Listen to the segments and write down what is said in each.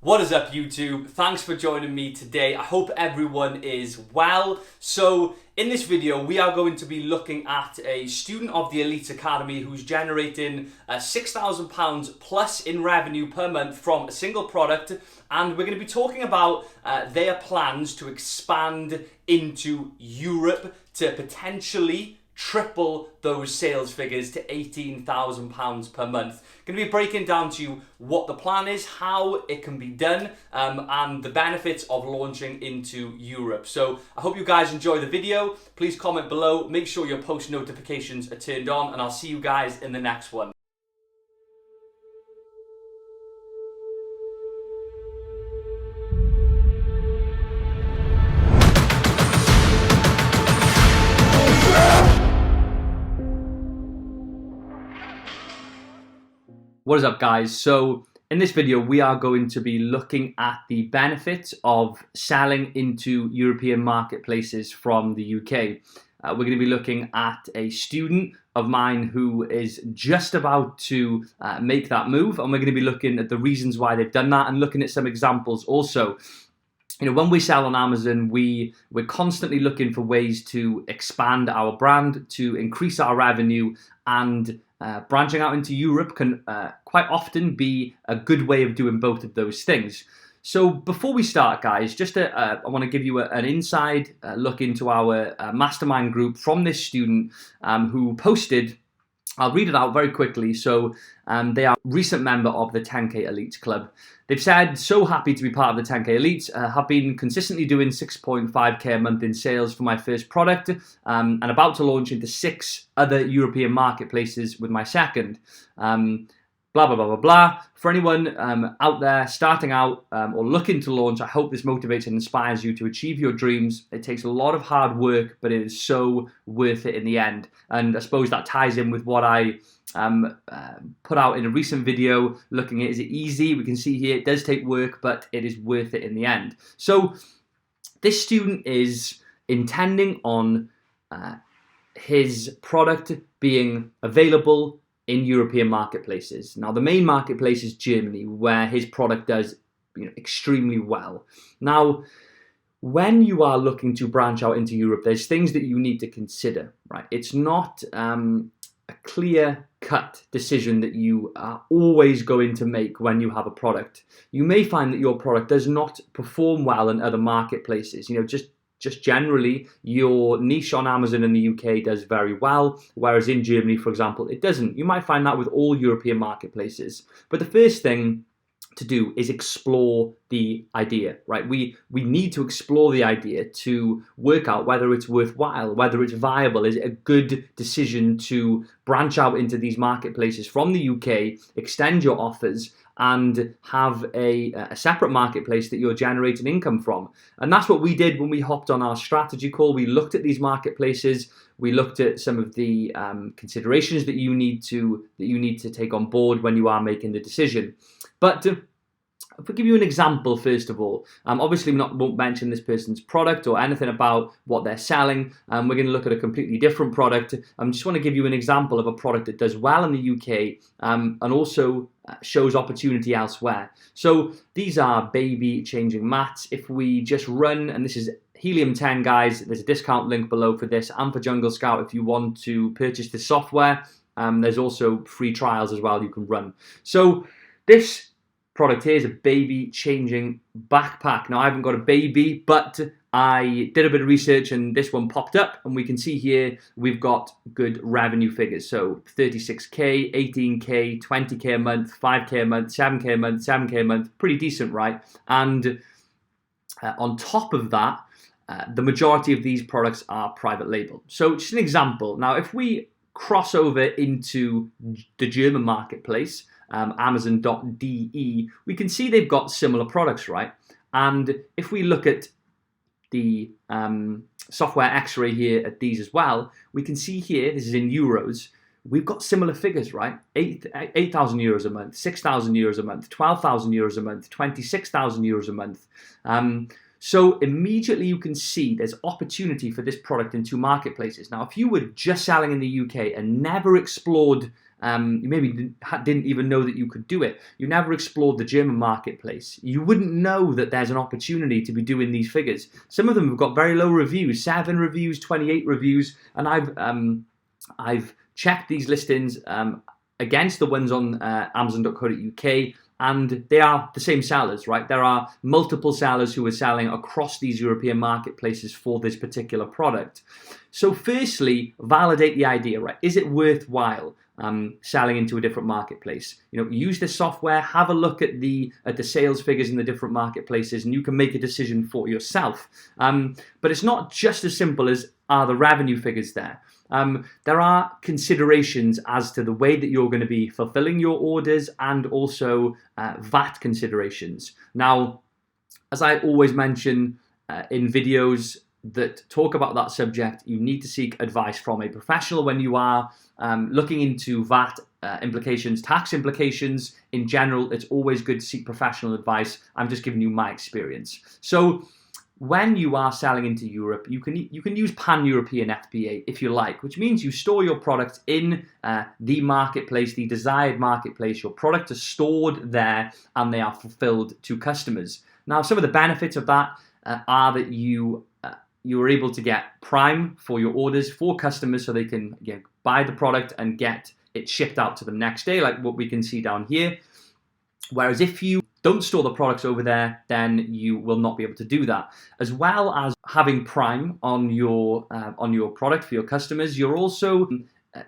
What is up, YouTube? Thanks for joining me today. I hope everyone is well. So in this video, we are going to be looking at a student of the Elite Academy who's generating £6,000 plus in revenue per month from a single product. And we're going to be talking about their plans to expand into Europe to potentially triple those sales figures to £18,000 per month. Going to be breaking down to you what the plan is, how it can be done, and the benefits of launching into Europe. So I hope you guys enjoy the video. Please comment below, make sure your post notifications are turned on, and I'll see you guys in the next one. What is up, guys? So in this video, we are going to be looking at the benefits of selling into European marketplaces from the UK. We're going to be looking at a student of mine who is just about to make that move, and we're going to be looking at the reasons why they've done that and looking at some examples also. You know, when we sell on Amazon, we're constantly looking for ways to expand our brand, to increase our revenue, and branching out into Europe can quite often be a good way of doing both of those things. So before we start, guys, I want to give you an inside look into our mastermind group from this student who posted. I'll read it out very quickly. So they are a recent member of the 10K Elite Club. They've said, so happy to be part of the 10K Elite. Have been consistently doing 6.5K a month in sales for my first product and about to launch into 6 other European marketplaces with my second. Blah, blah, blah, blah, blah. For anyone out there starting out or looking to launch, I hope this motivates and inspires you to achieve your dreams. It takes a lot of hard work, but it is so worth it in the end. And I suppose that ties in with what I put out in a recent video looking at, is it easy? We can see here it does take work, but it is worth it in the end. So this student is intending on his product being available in European marketplaces. Now, the main marketplace is Germany, where his product does extremely well. Now, when you are looking to branch out into Europe, there's things that you need to consider, right? It's not a clear-cut decision that you are always going to make when you have a product. You may find that your product does not perform well in other marketplaces. Just generally, your niche on Amazon in the UK does very well, whereas in Germany, for example, it doesn't. You might find that with all European marketplaces. But the first thing to do is explore the idea, right? We need to explore the idea to work out whether it's worthwhile, whether it's viable. Is it a good decision to branch out into these marketplaces from the UK, extend your offers, and have a separate marketplace that you're generating income from? And that's what we did when we hopped on our strategy call. We looked at these marketplaces. We looked at some of the considerations that you need to take on board when you are making the decision. But if we give you an example, first of all, obviously we won't mention this person's product or anything about what they're selling. We're going to look at a completely different product. I just want to give you an example of a product that does well in the UK and also shows opportunity elsewhere. So these are baby changing mats. If we just run, and this is Helium 10, guys, there's a discount link below for this and for Jungle Scout if you want to purchase the software. There's also free trials as well you can run. So this product here is a baby changing backpack. Now, I haven't got a baby, but I did a bit of research and this one popped up, and we can see here we've got good revenue figures. So 36K, 18K, 20K a month, 5K a month, 7K a month, 7K a month, pretty decent, right? And on top of that, the majority of these products are private label. So just an example. Now, if we cross over into the German marketplace, Amazon.de, we can see they've got similar products, right? And if we look at the software x-ray here at these as well, we can see here, this is in euros, we've got similar figures, right? 8,000 euros a month, 6,000 euros a month, 12,000 euros a month, 26,000 euros a month. So immediately you can see there's opportunity for this product in 2 marketplaces. Now, if you were just selling in the UK and never explored You maybe didn't even know that you could do it. You never explored the German marketplace. You wouldn't know that there's an opportunity to be doing these figures. Some of them have got very low reviews, 7 reviews, 28 reviews, and I've checked these listings against the ones on Amazon.co.uk, and they are the same sellers, right? There are multiple sellers who are selling across these European marketplaces for this particular product. So firstly, validate the idea, right? Is it worthwhile selling into a different marketplace? Use this software, have a look at the sales figures in the different marketplaces, and you can make a decision for yourself. But it's not just as simple as, are the revenue figures there? There are considerations as to the way that you're going to be fulfilling your orders, and also VAT considerations. Now, as I always mention in videos that talk about that subject, you need to seek advice from a professional when you are looking into VAT implications, tax implications. In general, it's always good to seek professional advice. I'm just giving you my experience. So when you are selling into Europe, you can use pan-European FBA if you like, which means you store your product in the marketplace, the desired marketplace. Your product is stored there and they are fulfilled to customers. Now, some of the benefits of that are that you are able to get prime for your orders for customers, so they can buy the product and get it shipped out to them next day, like what we can see down here. Whereas if you don't store the products over there, then you will not be able to do that. As well as having prime on your product for your customers, you're also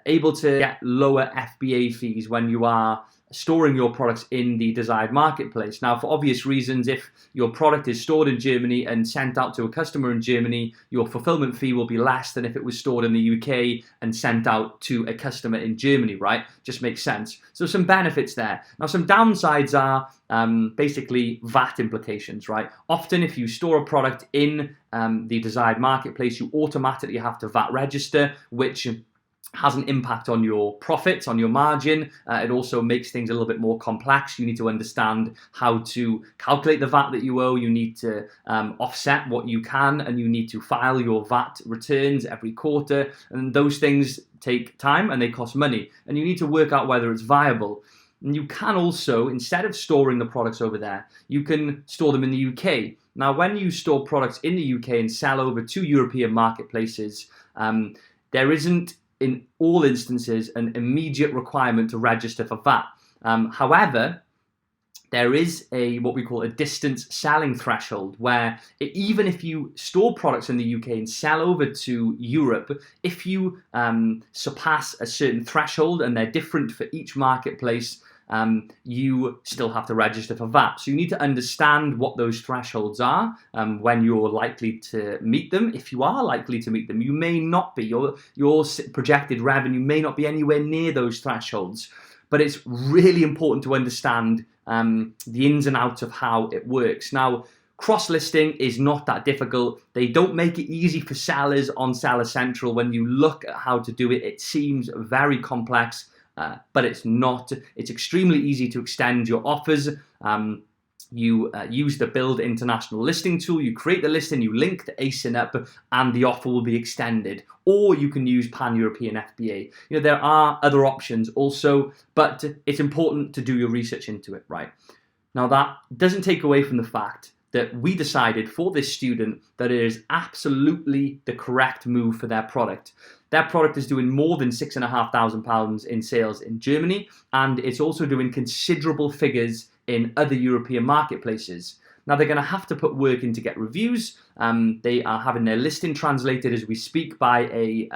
able to get lower FBA fees when you are storing your products in the desired marketplace. Now, for obvious reasons, if your product is stored in Germany and sent out to a customer in Germany, your fulfillment fee will be less than if it was stored in the UK and sent out to a customer in Germany, right? Just makes sense. So some benefits there. Now, some downsides are basically VAT implications, right? Often if you store a product in the desired marketplace, you automatically have to VAT register, which has an impact on your profits, on your margin. It also makes things a little bit more complex. You need to understand how to calculate the VAT that you owe. You need to offset what you can, and you need to file your VAT returns every quarter. And those things take time and they cost money. And you need to work out whether it's viable. And you can also, instead of storing the products over there, you can store them in the UK. Now, when you store products in the UK and sell over to European marketplaces, there isn't, in all instances, an immediate requirement to register for VAT. However, there is what we call a distance selling threshold, where even if you store products in the UK and sell over to Europe, if you surpass a certain threshold, and they're different for each marketplace, you still have to register for VAT. So you need to understand what those thresholds are when you're likely to meet them. If you are likely to meet them, you may not be. Your projected revenue may not be anywhere near those thresholds. But it's really important to understand the ins and outs of how it works. Now, cross-listing is not that difficult. They don't make it easy for sellers on Seller Central. When you look at how to do it, it seems very complex. But it's not. It's extremely easy to extend your offers. You use the Build International Listing tool. You create the listing, you link the ASIN up, and the offer will be extended. Or you can use Pan-European FBA. There are other options also, but it's important to do your research into it, right? Now, that doesn't take away from the fact that we decided for this student that it is absolutely the correct move for their product. Their product is doing more than £6,500 in sales in Germany, and it's also doing considerable figures in other European marketplaces. Now, they're going to have to put work in to get reviews. They are having their listing translated as we speak by a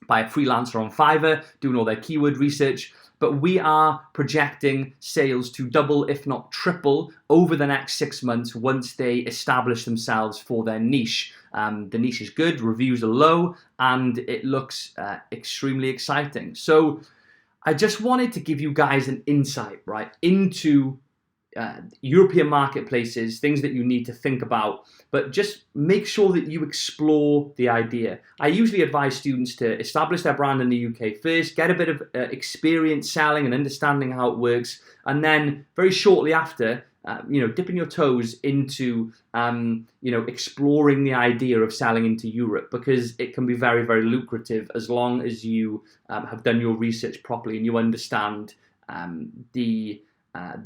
freelancer on Fiverr, doing all their keyword research. But we are projecting sales to double, if not triple, over the next 6 months once they establish themselves for their niche. The niche is good, reviews are low, and it looks extremely exciting. So I just wanted to give you guys an insight, right, into European marketplaces, things that you need to think about, but just make sure that you explore the idea. I usually advise students to establish their brand in the UK first, get a bit of experience selling and understanding how it works, and then very shortly after, dipping your toes into, exploring the idea of selling into Europe, because it can be very, very lucrative as long as you have done your research properly and you understand the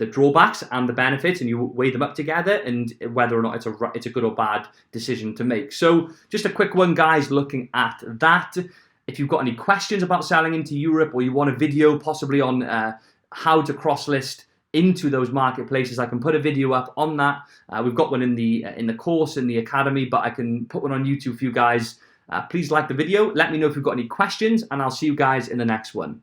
drawbacks and the benefits, and you weigh them up together, and whether or not it's a good or bad decision to make. So just a quick one, guys, looking at that. If you've got any questions about selling into Europe, or you want a video possibly on how to cross-list into those marketplaces, I can put a video up on that. We've got one in the course, in the academy, but I can put one on YouTube for you guys. Please like the video. Let me know if you've got any questions, and I'll see you guys in the next one.